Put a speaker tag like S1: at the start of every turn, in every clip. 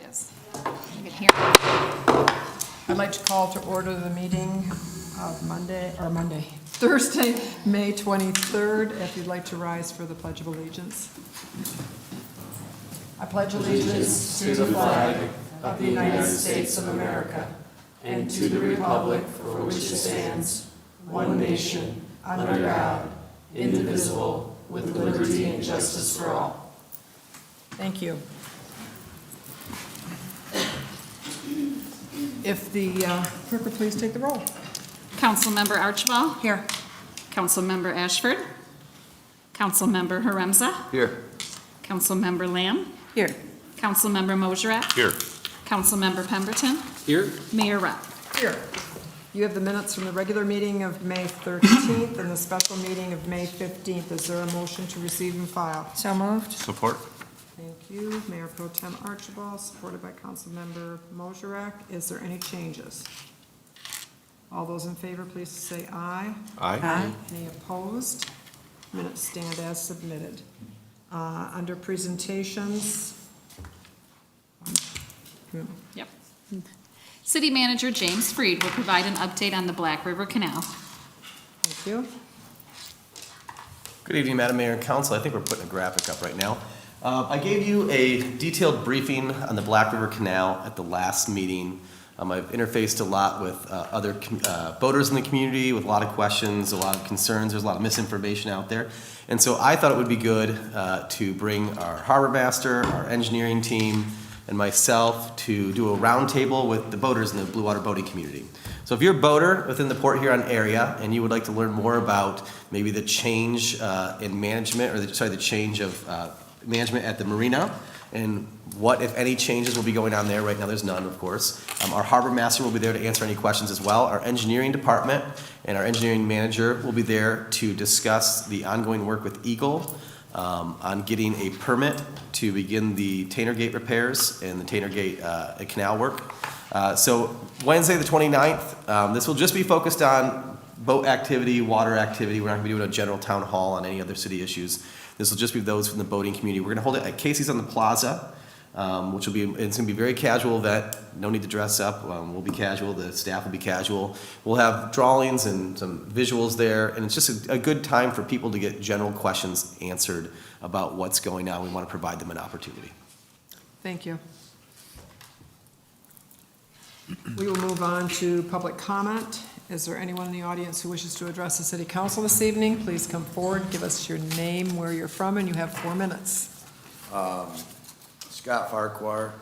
S1: is. You can hear.
S2: I'd like to call to order the meeting of Thursday, May 23rd. If you'd like to rise for the Pledge of Allegiance. I pledge allegiance to the flag of the United States of America and to the republic for which it stands, one nation, under God, indivisible, with liberty and justice for all. Thank you. If the clerk would please take the roll.
S1: Councilmember Archibald.
S2: Here.
S1: Councilmember Ashford. Councilmember Haremza.
S3: Here.
S1: Councilmember Lamb.
S2: Here.
S1: Councilmember Mosherat.
S3: Here.
S1: Councilmember Pemberton.
S3: Here.
S1: Mayor Rupp.
S2: Here. You have the minutes from the regular meeting of May 13th and the special meeting of May 15th. Is there a motion to receive and file?
S4: So moved.
S3: Support.
S2: Thank you. Mayor Pro Tem Archibald, supported by Councilmember Mosherat. Is there any changes? All those in favor, please say aye.
S3: Aye.
S2: Any opposed? Minutes stand as submitted. Under presentations.
S1: Yep. City Manager James Freed will provide an update on the Black River Canal.
S2: Thank you.
S5: Good evening, Madam Mayor and Council. I think we're putting a graphic up right now. I gave you a detailed briefing on the Black River Canal at the last meeting. I've interfaced a lot with other boaters in the community with a lot of questions, a lot of concerns. There's a lot of misinformation out there. And so I thought it would be good to bring our harbor master, our engineering team, and myself to do a roundtable with the boaters in the Blue Water boating community. So if you're a boater within the Port Huron area and you would like to learn more about maybe the change in management, or the change of management at the marina, and what, if any, changes will be going on there. Right now there's none, of course. Our harbor master will be there to answer any questions as well. Our engineering department and our engineering manager will be there to discuss the ongoing work with Eagle on getting a permit to begin the Tanner Gate repairs and the Tanner Gate canal work. So Wednesday the 29th, this will just be focused on boat activity, water activity. We're not going to be doing a general town hall on any other city issues. This will just be those from the boating community. We're going to hold it at Casey's on the Plaza, which will be, it's going to be a very casual event. No need to dress up. We'll be casual. The staff will be casual. We'll have drawings and some visuals there, and it's just a good time for people to get general questions answered about what's going on. We want to provide them an opportunity.
S2: Thank you. We will move on to public comment. Is there anyone in the audience who wishes to address the City Council this evening? Please come forward, give us your name, where you're from, and you have 4 minutes.
S6: Scott Farquhar,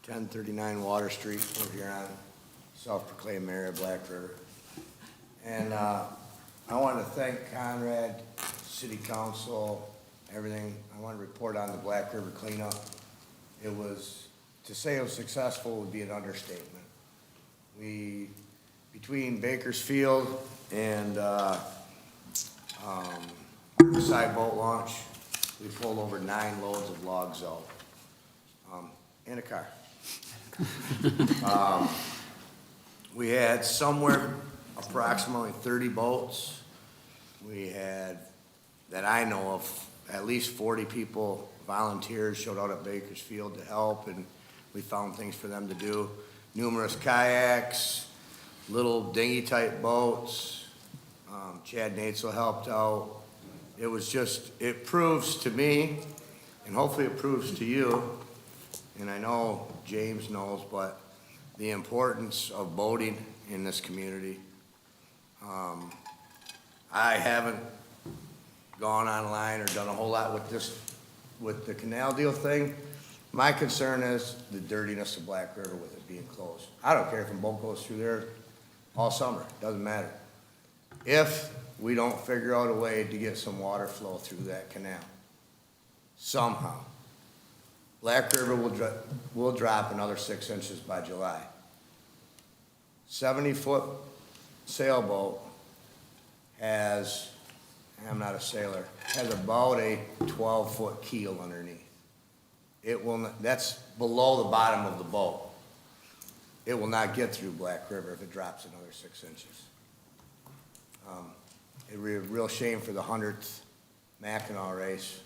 S6: 1039 Water Street, Port Huron, self-proclaimed mayor of Black River. And I want to thank Conrad, City Council, everything. I want to report on the Black River cleanup. To say it was successful would be an understatement. Between Bakersfield and side boat launch, we pulled over 9 loads of logs out in a car. We had somewhere approximately 30 boats. We had, that I know of, at least 40 people, volunteers, showed out at Bakersfield to help, and we found things for them to do. Numerous kayaks, little dinghy-type boats. Chad Natzel helped out. It was just, it proves to me, and hopefully it proves to you, and I know James knows, but the importance of boating in this community. I haven't gone online or done a whole lot with the canal deal thing. My concern is the dirtiness of Black River with it being closed. I don't care if a boat goes through there all summer, doesn't matter. If we don't figure out a way to get some water flow through that canal, somehow, Black River will drop another 6 inches by July. 70-foot sailboat has, I'm not a sailor, has about a 12-foot keel underneath. It will not, that's below the bottom of the boat. It will not get through Black River if it drops another 6 inches. It'd be a real shame for the 100th Mackinac race,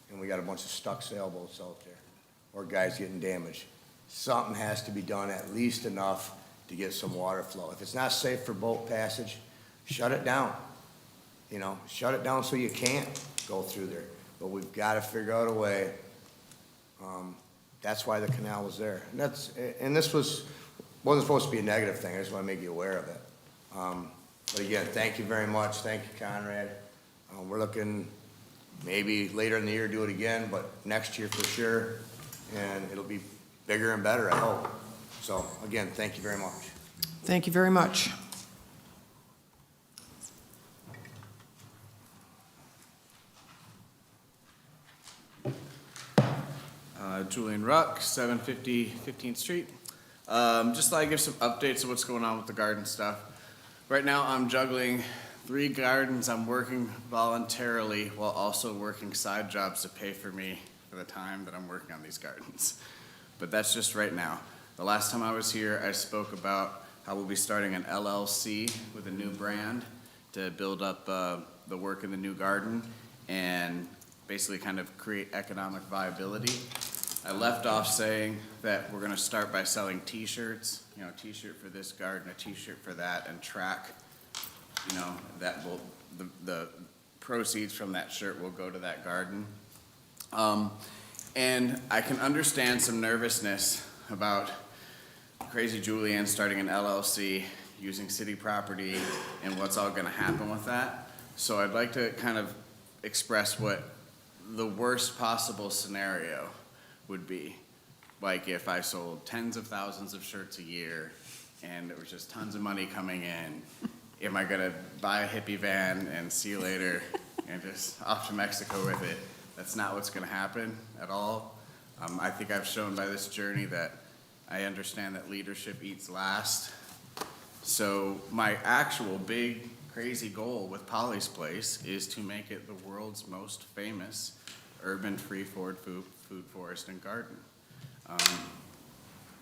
S6: and we got a bunch of stuck sailboats out there. or guys getting damaged. Something has to be done, at least enough to get some water flow. If it's not safe for boat passage, shut it down. You know, shut it down so you can't go through there. But we've got to figure out a way. That's why the canal was there. And this wasn't supposed to be a negative thing. I just want to make you aware of it. But again, thank you very much. Thank you, Conrad. We're looking maybe later in the year do it again, but next year for sure. And it'll be bigger and better, I hope. So again, thank you very much.
S2: Thank you very much.
S3: Julian Ruck, 750 15th Street. Just thought I'd give some updates of what's going on with the garden stuff. Right now, I'm juggling 3 gardens. I'm working voluntarily while also working side jobs to pay for me for the time that I'm working on these gardens. But that's just right now. The last time I was here, I spoke about how we'll be starting an LLC with a new brand to build up the work in the new garden and basically kind of create economic viability. I left off saying that we're gonna start by selling t-shirts, you know, a t-shirt for this garden, a t-shirt for that, and track, you know, that will, the proceeds from that shirt will go to that garden. And I can understand some nervousness about Crazy Julian starting an LLC, using city property, and what's all gonna happen with that. So I'd like to kind of express what the worst possible scenario would be. Like if I sold tens of thousands of shirts a year and there was just tons of money coming in, am I gonna buy a hippie van and see you later and just off to Mexico with it? That's not what's gonna happen at all. I think I've shown by this journey that I understand that leadership eats last. So my actual big crazy goal with Polly's Place is to make it the world's most famous urban free-forward food, forest, and garden.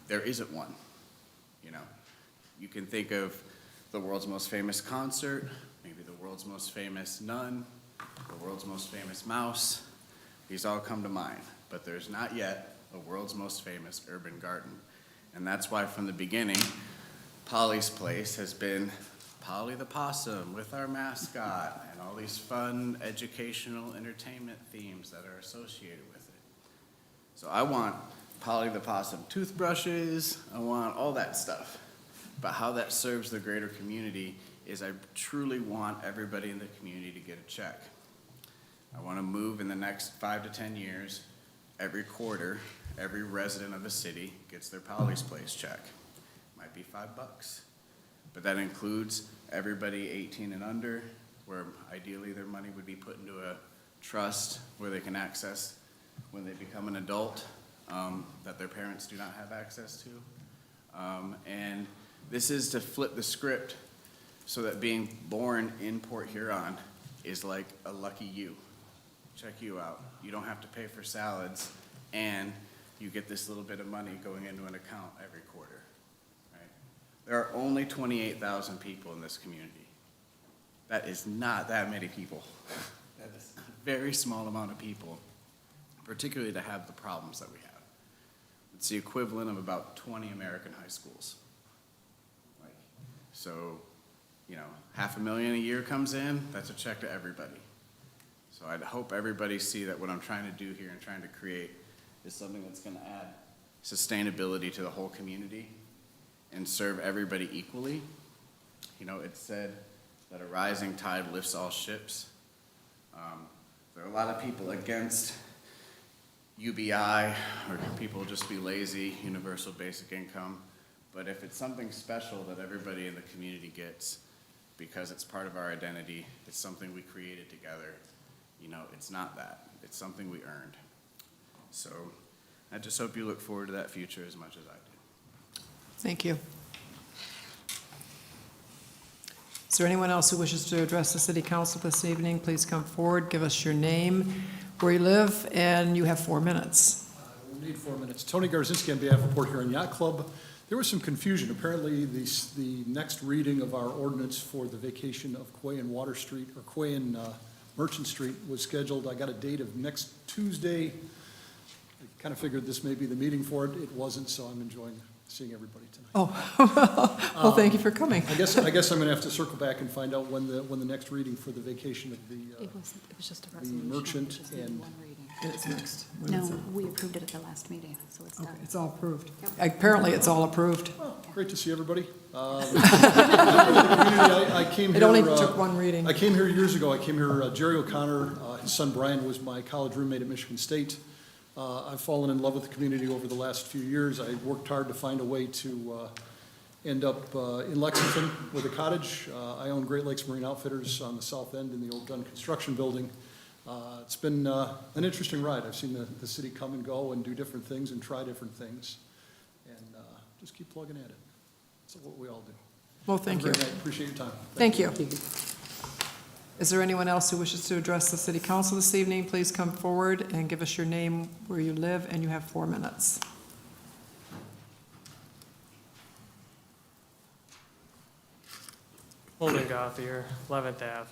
S3: There isn't one, you know. You can think of the world's most famous concert, maybe the world's most famous nun, the world's most famous mouse. These all come to mind, but there's not yet the world's most famous urban garden. And that's why from the beginning, Polly's Place has been Polly the Possum with our mascot and all these fun educational entertainment themes that are associated with it. So I want Polly the Possum toothbrushes, I want all that stuff. But how that serves the greater community is I truly want everybody in the community to get a check. I want to move in the next 5 to 10 years, every quarter, every resident of the city gets their Polly's Place check. Might be $5. But that includes everybody 18 and under, where ideally their money would be put into a trust where they can access when they become an adult, that their parents do not have access to. And this is to flip the script so that being born in Port Huron is like a lucky you. Check you out. You don't have to pay for salads, and you get this little bit of money going into an account every quarter. There are only 28,000 people in this community. That is not that many people. That is a very small amount of people, particularly to have the problems that we have. It's the equivalent of about 20 American high schools. So, you know, $500,000 a year comes in, that's a check to everybody. So I'd hope everybody see that what I'm trying to do here and trying to create is something that's gonna add sustainability to the whole community and serve everybody equally. You know, it's said that a rising tide lifts all ships. There are a lot of people against UBI, or people just be lazy, universal basic income. But if it's something special that everybody in the community gets because it's part of our identity, it's something we created together, you know, it's not that. It's something we earned. So I just hope you look forward to that future as much as I do.
S2: Thank you. Is there anyone else who wishes to address the city council this evening? Please come forward, give us your name, where you live, and you have 4 minutes.
S4: We'll need 4 minutes. Tony Garzinski on behalf of Port Huron Yacht Club. There was some confusion. Apparently, the next reading of our ordinance for the vacation of Quay and Water Street, or Quay and Merchant Street, was scheduled. I got a date of next Tuesday. kind of figured this may be the meeting for it. It wasn't, so I'm enjoying seeing everybody tonight.
S2: Oh, well, thank you for coming.
S4: I guess I'm going to have to circle back and find out when the next reading for the vacation of
S1: It was just a
S4: the
S1: resolution.
S4: merchant
S1: which is in
S4: and
S1: one reading.
S2: And it's next. When is
S1: No,
S2: it?
S1: we approved it at the last meeting, so it's
S2: Okay,
S1: done.
S2: it's all approved.
S1: Yep.
S2: Apparently, it's all approved.
S4: oh, great to see everybody. I came
S2: It
S4: here.
S2: only took one reading.
S4: I came here years ago. I came here, Jerry O'Connor, his son Brian was my college roommate at Michigan State. I've fallen in love with the community over the last few years. I worked hard to find a way to end up in Lexington with a cottage. I own Great Lakes Marine Outfitters on the south end in the old Dunn Construction Building. It's been an interesting ride. I've seen the city come and go and do different things and try different things, and just keep plugging at it. That's what we all do.
S2: Well, thank you.
S4: Have a great night. Appreciate your time.
S2: Thank you. Is there anyone else who wishes to address the city council this evening? Please come forward and give us your name, where you live, and you have 4 minutes.
S7: Holden Gothier, 11th Ave.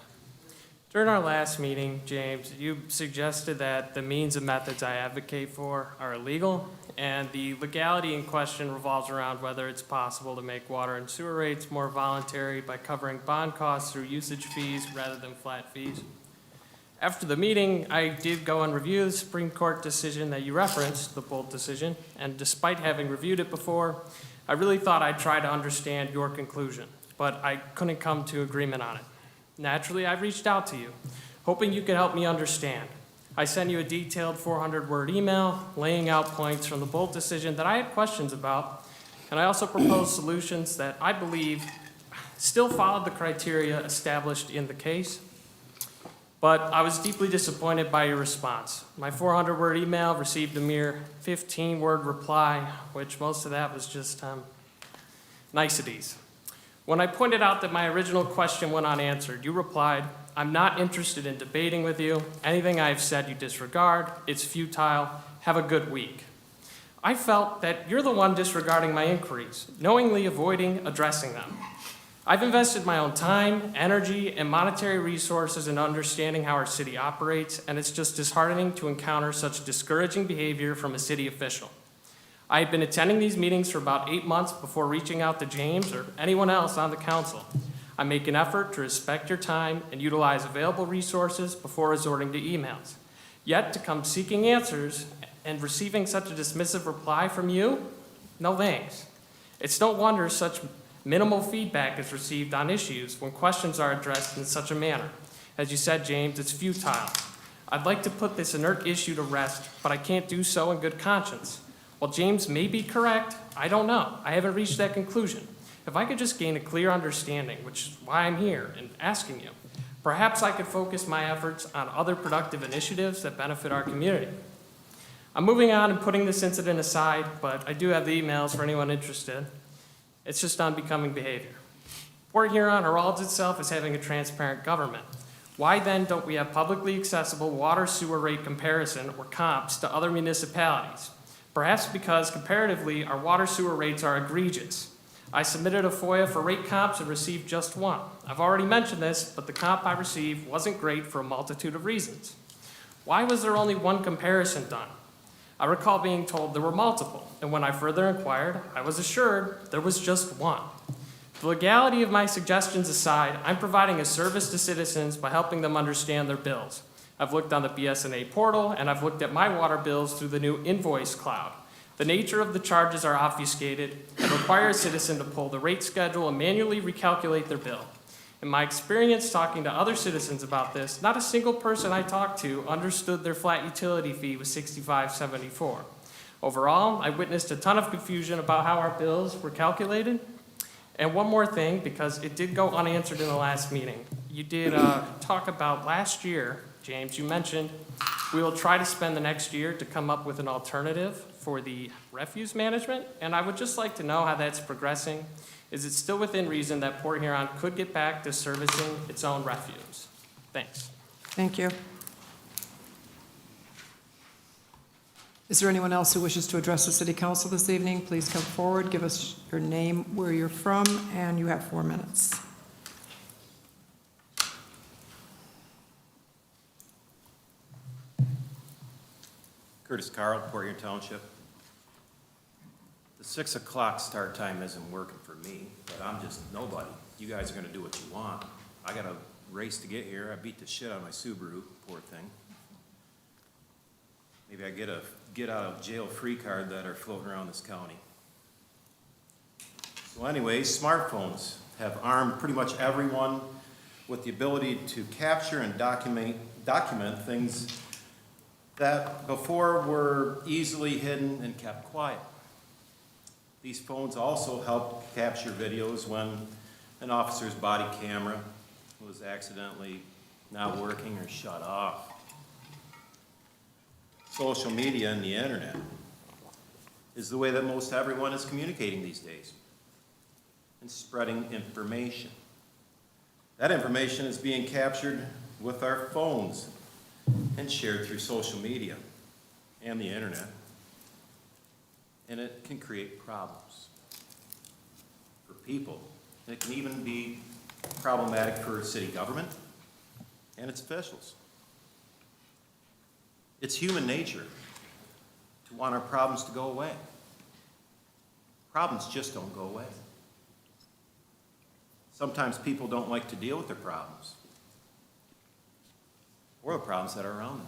S7: During our last meeting, James, you suggested that the means and methods I advocate for are illegal, and the legality in question revolves around whether it's possible to make water and sewer rates more voluntary by covering bond costs through usage fees rather than flat fees. After the meeting, I did go and review the Supreme Court decision that you referenced, the Bolt decision, and despite having reviewed it before, I really thought I'd try to understand your conclusion, but I couldn't come to agreement on it. Naturally, I reached out to you, hoping you could help me understand. I sent you a detailed 400-word email laying out points from the Bolt decision that I had questions about, and I also proposed solutions that I believe still followed the criteria established in the case. But I was deeply disappointed by your response. My 400-word email received a mere 15-word reply, which most of that was just niceties. When I pointed out that my original question went unanswered, you replied, "I'm not interested in debating with you. Anything I've said you disregard. It's futile. Have a good week." I felt that you're the one disregarding my inquiries, knowingly avoiding addressing them. I've invested my own time, energy, and monetary resources in understanding how our city operates, and it's just disheartening to encounter such discouraging behavior from a city official. I had been attending these meetings for about 8 months before reaching out to James or anyone else on the council. I make an effort to respect your time and utilize available resources before resorting to emails. Yet to come seeking answers and receiving such a dismissive reply from you, no thanks. It's no wonder such minimal feedback is received on issues when questions are addressed in such a manner. As you said, James, it's futile. I'd like to put this inert issue to rest, but I can't do so in good conscience. While James may be correct, I don't know. I haven't reached that conclusion. If I could just gain a clear understanding, which is why I'm here and asking you, perhaps I could focus my efforts on other productive initiatives that benefit our community. I'm moving on and putting this incident aside, but I do have the emails for anyone interested. It's just unbecoming behavior. Port Huron heralds itself as having a transparent government. Why then don't we have publicly accessible water sewer rate comparison or comps to other municipalities? Perhaps because comparatively our water sewer rates are egregious. I submitted a FOIA for rate comps and received just one. I've already mentioned this, but the comp I received wasn't great for a multitude of reasons. Why was there only one comparison done? I recall being told there were multiple, and when I further inquired, I was assured there was just one. The legality of my suggestions aside, I'm providing a service to citizens by helping them understand their bills. I've looked on the BSNA portal, and I've looked at my water bills through the new invoice cloud. The nature of the charges are obfuscated and require a citizen to pull the rate schedule and manually recalculate their bill. In my experience talking to other citizens about this, not a single person I talked to understood their flat utility fee was $65.74. Overall, I witnessed a ton of confusion about how our bills were calculated. And one more thing, because it did go unanswered in the last meeting. You did talk about last year, James, you mentioned we will try to spend the next year to come up with an alternative for the refuse management, and I would just like to know how that's progressing. Is it still within reason that Port Huron could get back to servicing its own refuse? Thanks.
S2: Thank you. Is there anyone else who wishes to address the city council this evening? Please come forward, give us your name, where you're from, and you have 4 minutes.
S8: Curtis Carl, Port Huron Township. The 6 o'clock start time isn't working for me, but I'm just nobody. You guys are gonna do what you want. I got a race to get here. I beat the shit out of my Subaru, poor thing. Maybe I get a get out of jail free card that are floating around this county. So anyways, smartphones have armed pretty much everyone with the ability to capture and document things that before were easily hidden and kept quiet. These phones also help capture videos when an officer's body camera was accidentally not working or shut off. Social media and the internet is the way that most everyone is communicating these days and spreading information. That information is being captured with our phones and shared through social media and the internet. And it can create problems for people. And it can even be problematic for city government and its officials. It's human nature to want our problems to go away. Problems just don't go away. Sometimes people don't like to deal with their problems or the problems that are around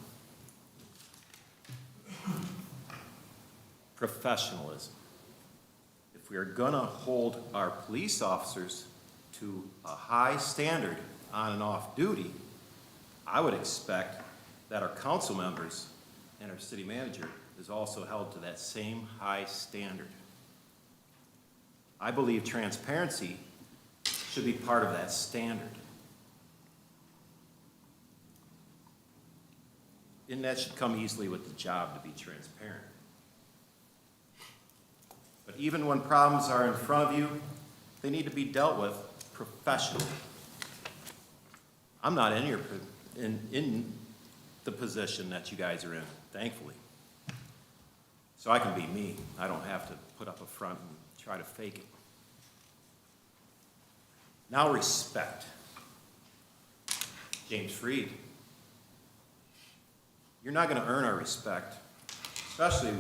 S8: them. Professionalism. If we are going to hold our police officers to a high standard on and off duty, I would expect that our council members and our city manager is also held to that same high standard. I believe transparency should be part of that standard. And that should come easily with the job to be transparent. But even when problems are in front of you, they need to be dealt with professionally. I'm not in the position that you guys are in, thankfully. So I can be me. I don't have to put up a front and try to fake it. Now respect. James Freed. You're not going to earn our respect, especially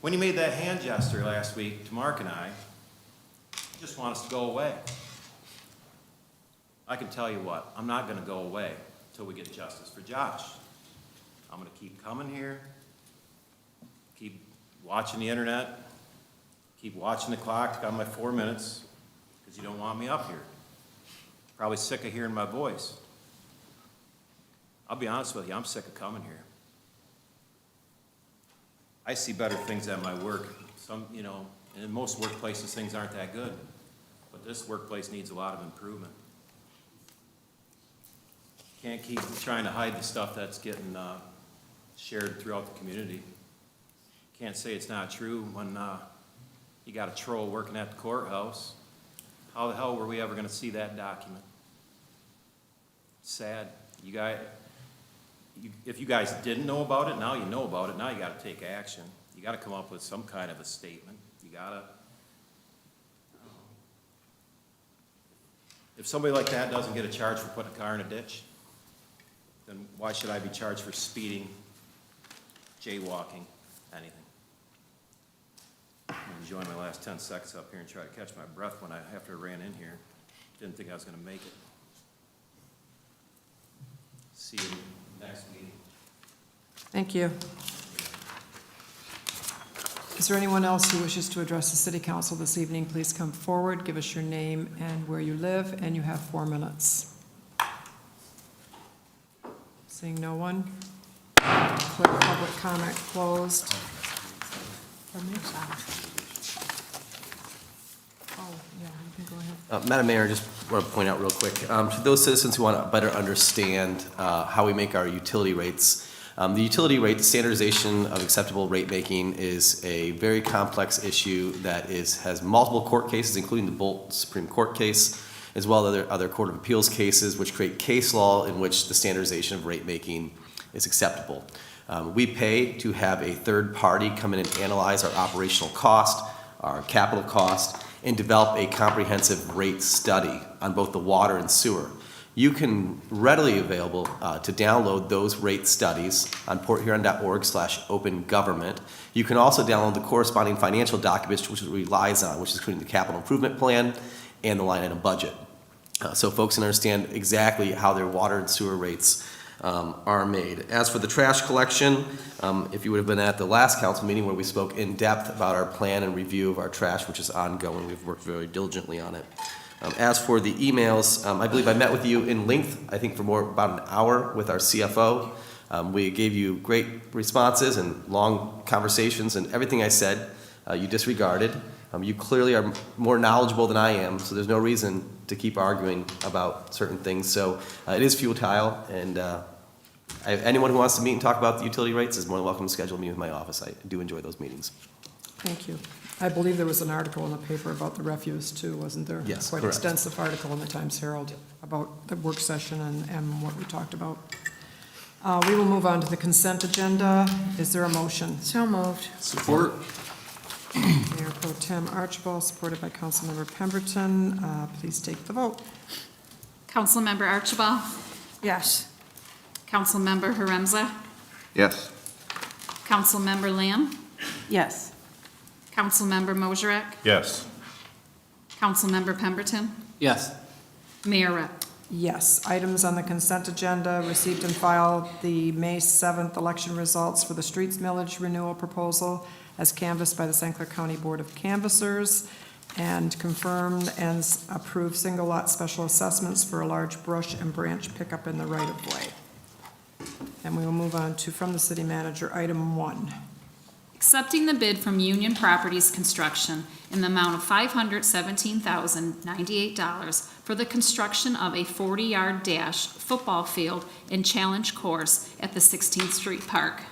S8: when you made that hand gesture last week to Mark and I. You just want us to go away. I can tell you what, I'm not going to go away until we get justice for Josh. I'm going to keep coming here, keep watching the internet, keep watching the clock. Got my 4 minutes because you don't want me up here. Probably sick of hearing my voice. I'll be honest with you, I'm sick of coming here. I see better things at my work. Some, in most workplaces, things aren't that good. But this workplace needs a lot of improvement. Can't keep trying to hide the stuff that's getting shared throughout the community. Can't say it's not true when you got a troll working at the courthouse. How the hell were we ever going to see that document? Sad. If you guys didn't know about it, now you know about it. Now you got to take action. You got to come up with some kind of a statement. You got to. If somebody like that doesn't get a charge for putting a car in a ditch, then why should I be charged for speeding, jaywalking, anything? I'm enjoying my last 10 seconds up here and try to catch my breath after I ran in here. Didn't think I was going to make it. See you next meeting.
S2: Thank you. Is there anyone else who wishes to address the city council this evening? Please come forward, give us your name and where you live, and you have 4 minutes. Seeing no one, declare public comment closed. Pardon me? Oh, yeah, you can go ahead.
S5: Madam Mayor, I just want to point out real quick, to those citizens who want to better understand how we make our utility rates, the utility rate standardization of acceptable rate making is a very complex issue that has multiple court cases, including the Bolt Supreme Court case, as well as other Court of Appeals cases, which create case law in which the standardization of rate making is acceptable. We pay to have a third party come in and analyze our operational cost, our capital cost, and develop a comprehensive rate study on both the water and sewer. you can readily available to download those rate studies on porthuron.org/open-government. You can also download the corresponding financial documents which it relies on, which is including the capital improvement plan and the line item budget. So folks can understand exactly how their water and sewer rates are made. As for the trash collection, if you would have been at the last council meeting where we spoke in depth about our plan and review of our trash, which is ongoing, we've worked very diligently on it. As for the emails, I believe I met with you in length, I think for about an hour with our CFO. We gave you great responses and long conversations, and everything I said you disregarded. You clearly are more knowledgeable than I am, so there's no reason to keep arguing about certain things. So it is futile, and anyone who wants to meet and talk about the utility rates is more than welcome to schedule me with my office. I do enjoy those meetings.
S2: Thank you. I believe there was an article in the paper about the refuse too, wasn't there?
S5: Yes,
S2: Quite
S5: correct.
S2: extensive article in the Times Herald about the work session and what we talked about. We will move on to the consent agenda. Is there a motion?
S9: So moved.
S4: Support.
S2: Mayor Pro Tem Archibald, supported by Councilmember Pemberton. Please take the vote.
S1: Councilmember Archibald?
S9: Yes.
S1: Councilmember Haremza?
S6: Yes.
S1: Councilmember Lamb?
S9: Yes.
S1: Councilmember Mosrek?
S8: Yes.
S1: Councilmember Pemberton?
S3: Yes.
S1: Mayor Rep?
S2: Yes. Items on the consent agenda, received and filed the May 7th election results for the streets millage renewal proposal as canvassed by the St. Clair County Board of Canvassers, and confirmed and approved single lot special assessments for a large brush and branch pickup in the right-of-way. And we will move on to, from the city manager, item 1.
S1: Accepting the bid from Union Properties Construction in the amount of $517,098 for the construction of a 40-yard dash football field and challenge course at the 16th Street Park.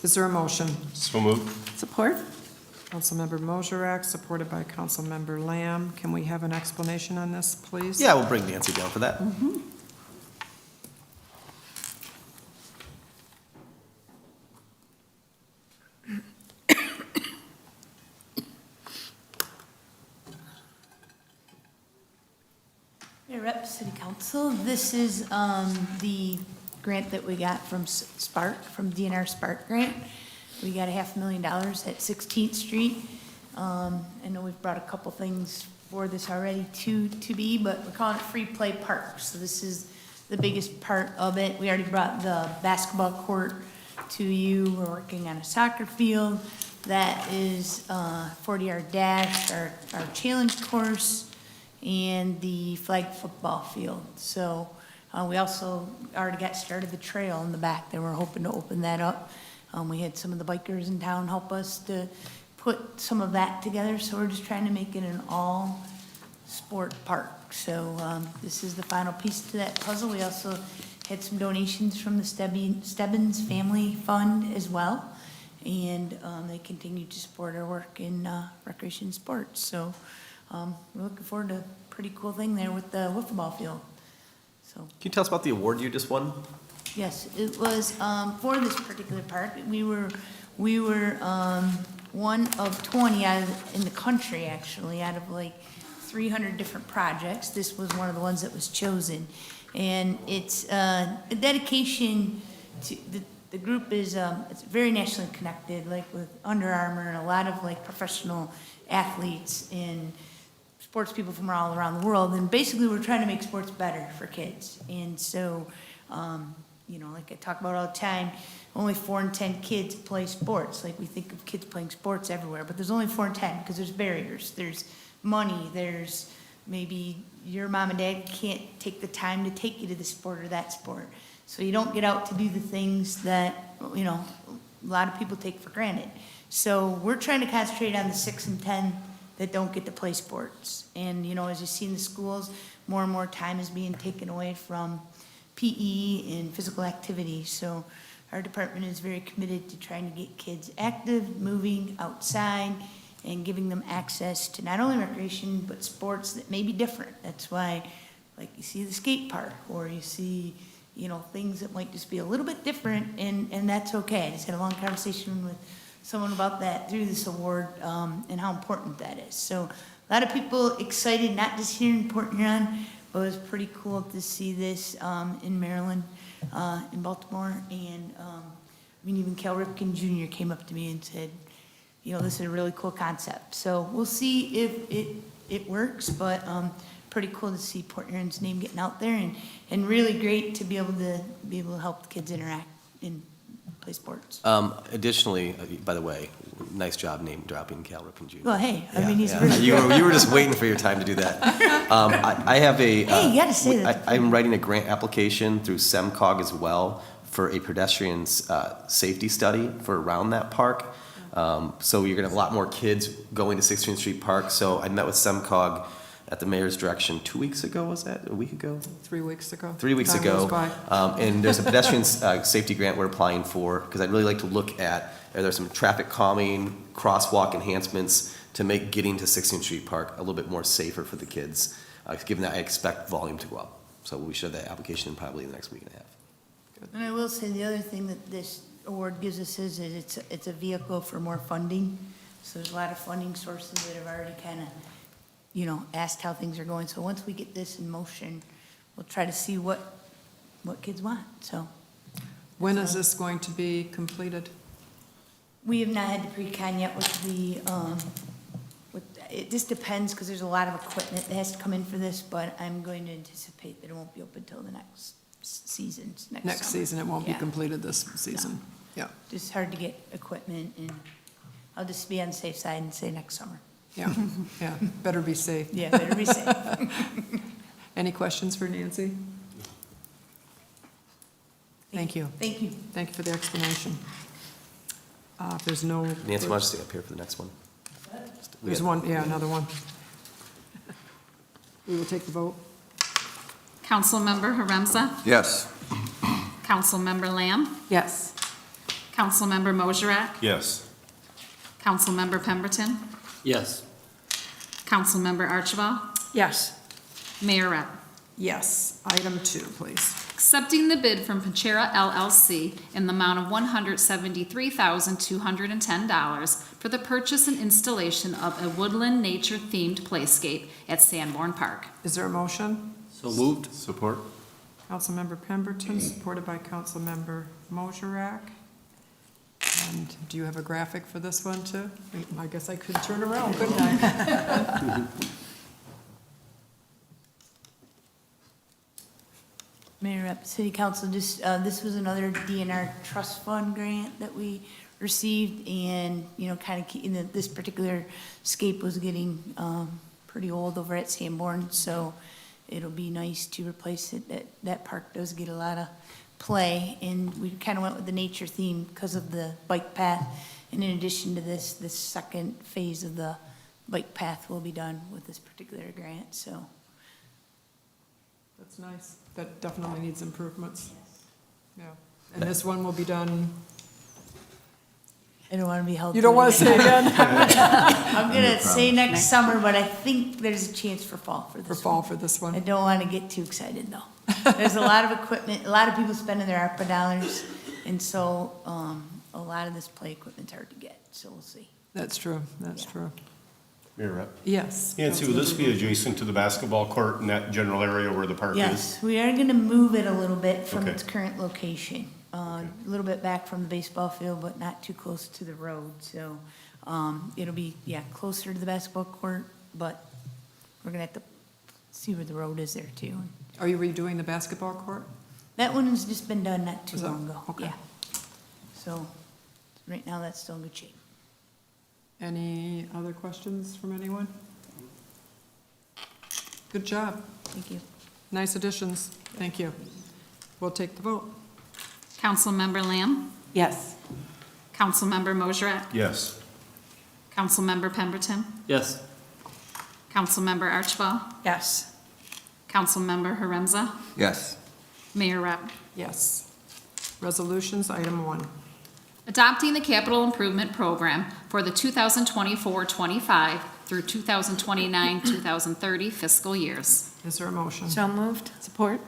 S2: Is there a motion?
S8: So moved.
S9: Support?
S2: Councilmember Mosrek, supported by Councilmember Lamb. Can we have an explanation on this, please?
S5: Yeah, we'll bring Nancy down for that.
S10: Mayor Rep, City Council, this is the grant that we got from Spark, from DNR Spark Grant. We got $500,000 at 16th Street. I know we've brought a couple things for this already to be, but we're calling it Free Play Park. So this is the biggest part of it. We already brought the basketball court to you. We're working on a soccer field. That is 40-yard dash, our challenge course, and the flag football field. So we also already got started the trail in the back there. We're hoping to open that up. We had some of the bikers in town help us to put some of that together. So we're just trying to make it an all-sport park. So this is the final piece to that puzzle. We also had some donations from the Stebbins Family Fund as well. And they continue to support our work in recreation and sports. So we're looking forward to a pretty cool thing there with the wiffle ball field. So,
S5: Can you tell us about the award you just won?
S10: yes, it was for this particular park. We were one of 20 in the country, actually, out of like 300 different projects. This was one of the ones that was chosen, and it's a dedication to the group is it's very nationally connected, like with Under Armour and a lot of like professional athletes and sports people from all around the world. And basically we're trying to make sports better for kids. And so, you know, like I talk about all the time, only 4 in 10 kids play sports. Like we think of kids playing sports everywhere, but there's only 4 in 10 because there's barriers. There's money, there's maybe your mom and dad can't take the time to take you to the sport or that sport. So you don't get out to do the things that, you know, a lot of people take for granted. So we're trying to concentrate on the 6 and 10 that don't get to play sports. And, you know, as you see in the schools, more and more time is being taken away from PE and physical activity. So our department is very committed to trying to get kids active, moving outside, and giving them access to not only recreation, but sports that may be different. That's why, like, you see the skate park, or you see, you know, things that might just be a little bit different, and that's okay. I just had a long conversation with someone about that through this award, and how important that is. So a lot of people excited, not just here in Port Huron, It was pretty cool to see this in Maryland, in Baltimore, and even Cal Ripken Jr. came up to me and said, this is a really cool concept. So we'll see if it works, but pretty cool to see Port Huron's name getting out there, and really great to be able to help the kids interact and play sports.
S5: Additionally, by the way, nice job name dropping Cal Ripken Jr.
S10: Well, hey, I
S5: Yeah,
S10: mean, he's
S5: yeah.
S10: really
S5: You were just waiting for your time to do that. I have a.
S10: Hey, you gotta say that.
S5: I'm writing a grant application through SEMCOG as well for a pedestrians safety study for around that park. So you're gonna have a lot more kids going to 16th Street Park. So I met with SEMCOG at the mayor's direction 2 weeks ago, was that, a week ago?
S9: 3 weeks ago.
S5: 3 weeks
S9: Time
S5: ago.
S9: goes by.
S5: And there's a pedestrian safety grant we're applying for, because I'd really like to look at, are there some traffic calming, crosswalk enhancements to make getting to 16th Street Park a little bit more safer for the kids, given that I expect volume to go up. So we should have that application probably in the next week and a half.
S10: And I will say, the other thing that this award gives us is it's a vehicle for more funding. So there's a lot of funding sources that have already kind of, asked how things are going. So once we get this in motion, we'll try to see what kids want, so.
S9: When is this going to be completed?
S10: We have not had the pre-con yet with it just depends, because there's a lot of equipment that has to come in for this, but I'm going to anticipate that it won't be open till the next season, next
S9: Next
S10: summer.
S9: season, it won't be
S10: Yeah.
S9: completed this season. Yeah,
S10: Just hard to get equipment, and I'll just be on the safe side and say next summer.
S9: yeah, yeah. Better be safe.
S10: Yeah, better be safe.
S9: Any questions for Nancy? Thank you.
S10: Thank you.
S9: Thank you for the explanation. If there's no.
S5: Nancy, why don't you stay up here for the next one?
S9: There's one, yeah, another one. We will take the vote.
S1: Councilmember Haremza.
S6: Yes.
S1: Councilmember Lamb.
S9: Yes.
S1: Councilmember Mosherak.
S8: Yes.
S1: Councilmember Pemberton.
S2: Yes.
S1: Councilmember Archibald.
S9: Yes.
S1: Mayor Rep.
S9: Yes. Item 2, please.
S1: Accepting the bid from Panchera LLC in the amount of $173,210 for the purchase and installation of a woodland nature-themed playscape at Sanborn Park.
S9: Is there a motion?
S2: So moved.
S8: Support?
S9: Councilmember Pemberton, supported by Councilmember Mosherak. And do you have a graphic for this one too? I guess I could turn around, couldn't I?
S10: Mayor Rep, City Council, just, this was another DNR trust fund grant that we received, and, this particular scape was getting, pretty old over at Sanborn, so it'll be nice to replace it. That park does get a lot of play, and we kind of went with the nature theme because of the bike path. And in addition to this second phase of the bike path will be done with this particular grant, so.
S9: That's nice. That definitely needs improvements. Yeah. And this one will be done,
S10: I don't want to be held.
S9: you don't want to say again?
S10: I'm gonna say next summer, but I think there's a chance for fall for this
S9: For
S10: one.
S9: fall for this
S10: I
S9: one?
S10: don't want to get too excited, though. There's a lot of equipment, a lot of people spending their ARPA dollars, and so, a lot of this play equipment's hard to get, so we'll see.
S9: That's true, that's
S10: Yeah.
S9: true.
S11: Mayor Rep.
S9: Yes.
S11: Nancy, will this be
S9: Councilmember.
S11: adjacent to the basketball court in that general area where the park is?
S10: Yes, we are gonna move it a little bit from
S11: Okay.
S10: its current location. A little bit back from the baseball field, but not too close to the road, so, it'll be, closer to the basketball court, but we're gonna have to see where the road is there too.
S9: Are you redoing the basketball court?
S10: That one has just been done not too
S9: Was that-
S10: long ago,
S9: okay.
S10: yeah. So, right now, that's still in good shape.
S9: Any other questions from anyone? Good job.
S10: Thank you.
S9: Nice additions. Thank you. We'll take the vote.
S1: Councilmember Lamb.
S9: Yes.
S1: Councilmember Mosherak.
S11: Yes.
S1: Councilmember Pemberton.
S2: Yes.
S1: Councilmember Archibald.
S9: Yes.
S1: Councilmember Haremza.
S6: Yes.
S1: Mayor Rep.
S9: Yes. Resolutions, item 1.
S1: Adopting the capital improvement program for the 2024-25 through 2029-2030 fiscal years.
S9: Is there a motion?
S12: So moved. Support?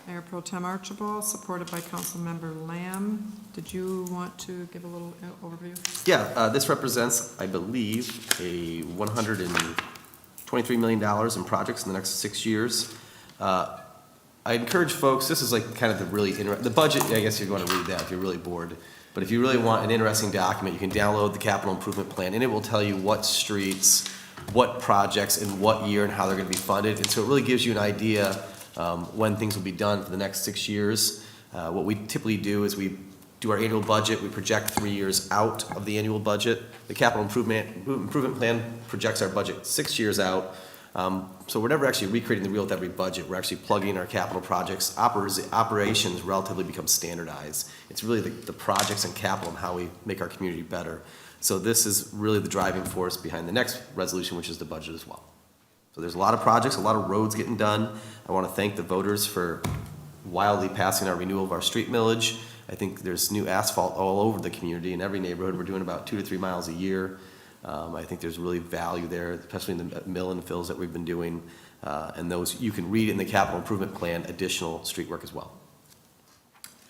S9: Mayor Pro Tem Archibald, supported by Councilmember Lamb. Did you want to give a little overview?
S5: Yeah, this represents, I believe, a $123 million in projects in the next 6 years. I encourage folks, this is like kind of the really, the budget, I guess you're going to read that if you're really bored. But if you really want an interesting document, you can download the capital improvement plan, and it will tell you what streets, what projects, in what year, and how they're going to be funded. And so it really gives you an idea when things will be done for the next 6 years. What we typically do is we do our annual budget, we project 3 years out of the annual budget. The capital improvement plan projects our budget 6 years out. So we're never actually recreating the wheel with every budget. We're actually plugging in our capital projects. Operations relatively become standardized. It's really the projects and capital and how we make our community better. So this is really the driving force behind the next resolution, which is the budget as well. So there's a lot of projects, a lot of roads getting done. I want to thank the voters for wildly passing our renewal of our street millage. I think there's new asphalt all over the community in every neighborhood. We're doing about 2 to 3 miles a year. I think there's really value there, especially in the mill and fills that we've been doing. And those, you can read in the capital improvement plan, additional street work as well.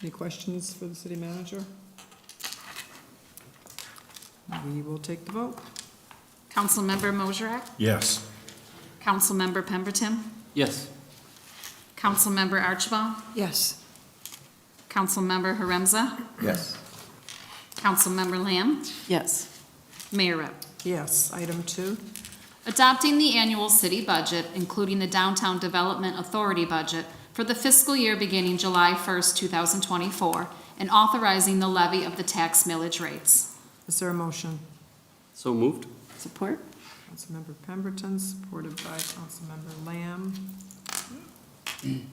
S9: Any questions for the city manager? We will take the vote.
S1: Councilmember Mosher,
S11: Yes.
S1: Councilmember Pemberton,
S2: Yes.
S1: Councilmember Archibald,
S9: Yes.
S1: Councilmember Haremza,
S6: Yes.
S1: Councilmember Lamb,
S9: Yes.
S1: Mayor Rep.
S9: Yes. Item 2.
S1: Adopting the annual city budget, including the Downtown Development Authority budget for the fiscal year beginning July 1st, 2024, and authorizing the levy of the tax millage rates.
S9: Is there a motion?
S2: So moved.
S1: Support.
S9: Councilmember Pemberton, supported by Councilmember Lamb. And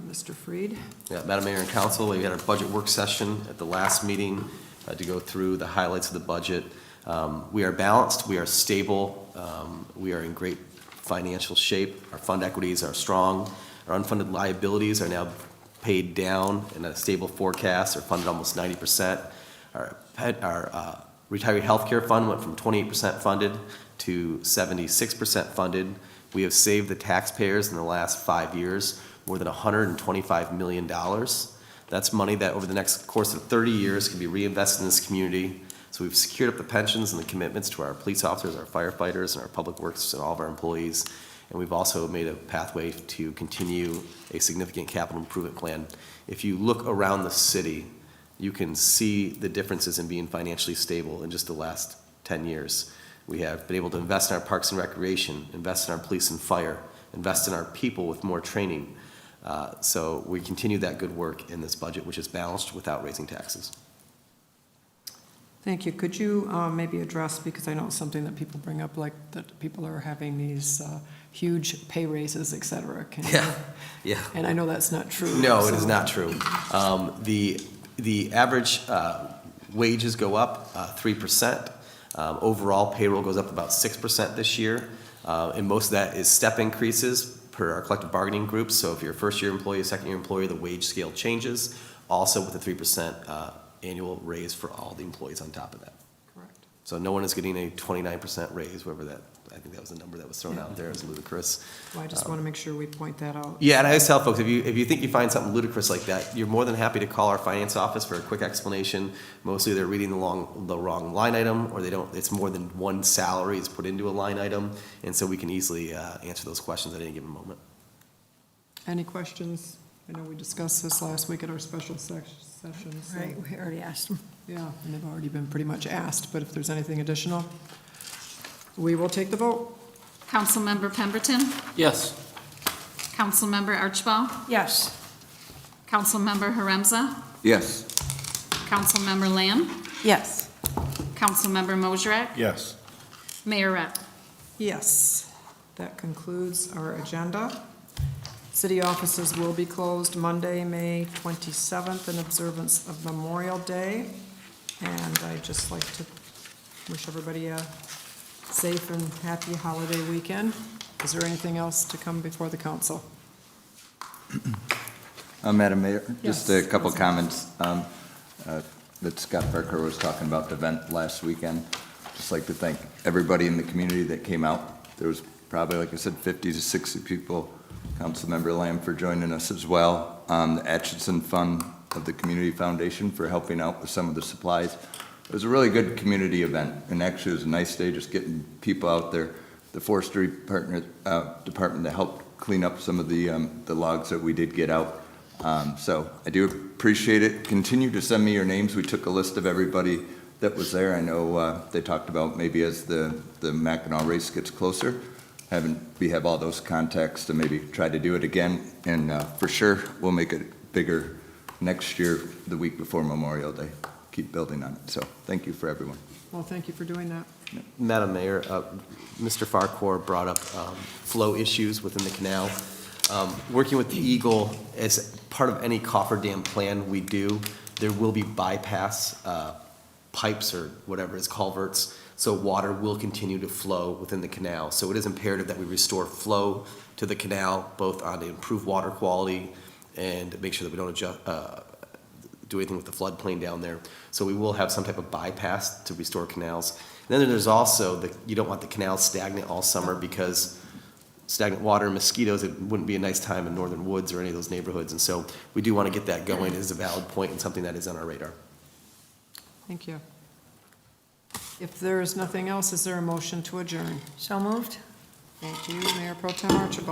S9: Mr. Freed.
S5: Yeah, Madam Mayor and Council, we had our budget work session at the last meeting to go through the highlights of the budget. We are balanced, we are stable, we are in great financial shape. Our fund equities are strong. Our unfunded liabilities are now paid down in a stable forecast. They're funded almost 90%. Our retiree health care fund went from 28% funded to 76% funded. We have saved the taxpayers in the last 5 years more than $125 million. That's money that over the next course of 30 years can be reinvested in this community. So we've secured up the pensions and the commitments to our police officers, our firefighters, and our public works, and all of our employees. And we've also made a pathway to continue a significant capital improvement plan. If you look around the city, you can see the differences in being financially stable in just the last 10 years. We have been able to invest in our parks and recreation, invest in our police and fire, invest in our people with more training. So we continue that good work in this budget, which is balanced without raising taxes.
S9: Thank you. Could you maybe address, because I know it's something that people bring up, like that people are having these huge pay raises, et cetera.
S5: Yeah.
S9: And I know that's not true.
S5: No, it is
S9: so-
S5: not true. The average wages go up 3%. Overall payroll goes up about 6% this year. And most of that is step increases per our collective bargaining groups. So if you're a first-year employee, a second-year employee, the wage scale changes. Also with a 3% annual raise for all the employees on top of that.
S9: Correct.
S5: So no one is getting a 29% raise, whatever that, I think that was the number that was thrown out there as ludicrous.
S9: Well, I just want to make sure we point that out.
S5: Yeah, and I always tell folks, if you think you find something ludicrous like that, you're more than happy to call our finance office for a quick explanation. Mostly they're reading the wrong line item, or it's more than one salary is put into a line item, and so we can easily answer those questions at any given moment.
S9: Any questions? I know we discussed this last week at our special session. So-
S12: Right, we already asked them.
S9: Yeah, and they've already been pretty much asked, but if there's anything additional, we will take the vote.
S1: Councilmember Pemberton,
S2: Yes.
S1: Councilmember Archibald,
S12: Yes.
S1: Councilmember Haremza,
S6: Yes.
S1: Councilmember Lamb,
S12: Yes.
S1: Councilmember Mosher,
S11: Yes.
S1: Mayor Rep.
S9: Yes, that concludes our agenda. City offices will be closed Monday, May 27th, in observance of Memorial Day. And I'd just like to wish everybody a safe and happy holiday weekend. Is there anything else to come before the council?
S13: Madam Mayor, just a
S9: Yes,
S13: couple
S9: Councilman.
S13: comments that Scott Parker was talking about the event last weekend. Just like to thank everybody in the community that came out. There was probably, like I said, 50 to 60 people. Councilmember Lamb for joining us as well. The Atchison Fund of the Community Foundation for helping out with some of the supplies. It was a really good community event, and actually it was a nice day just getting people out there. The forestry department that helped clean up some of the logs that we did get out. So I do appreciate it. Continue to send me your names. We took a list of everybody that was there. I know they talked about maybe as the Mackinac race gets closer, we have all those contacts to maybe try to do it again. And for sure, we'll make it bigger next year, the week before Memorial Day. Keep building on it. So thank you for everyone.
S9: Well, thank you for doing that.
S5: Madam Mayor, Mr. Farquhar brought up flow issues within the canal. Working with the Eagle, as part of any cofferdam plan we do, there will be bypass pipes or whatever is culverts, so water will continue to flow within the canal. So it is imperative that we restore flow to the canal, both on to improve water quality and make sure that we don't do anything with the floodplain down there. So we will have some type of bypass to restore canals. And then there's also you don't want the canal stagnant all summer, because stagnant water and mosquitoes, it wouldn't be a nice time in northern woods or any of those neighborhoods. And so we do want to get that going. It is a valid point and something that is on our radar.
S9: Thank you. If there is nothing else, is there a motion to adjourn?
S10: So moved?
S9: Thank you, Mayor Pro Tem Archibald.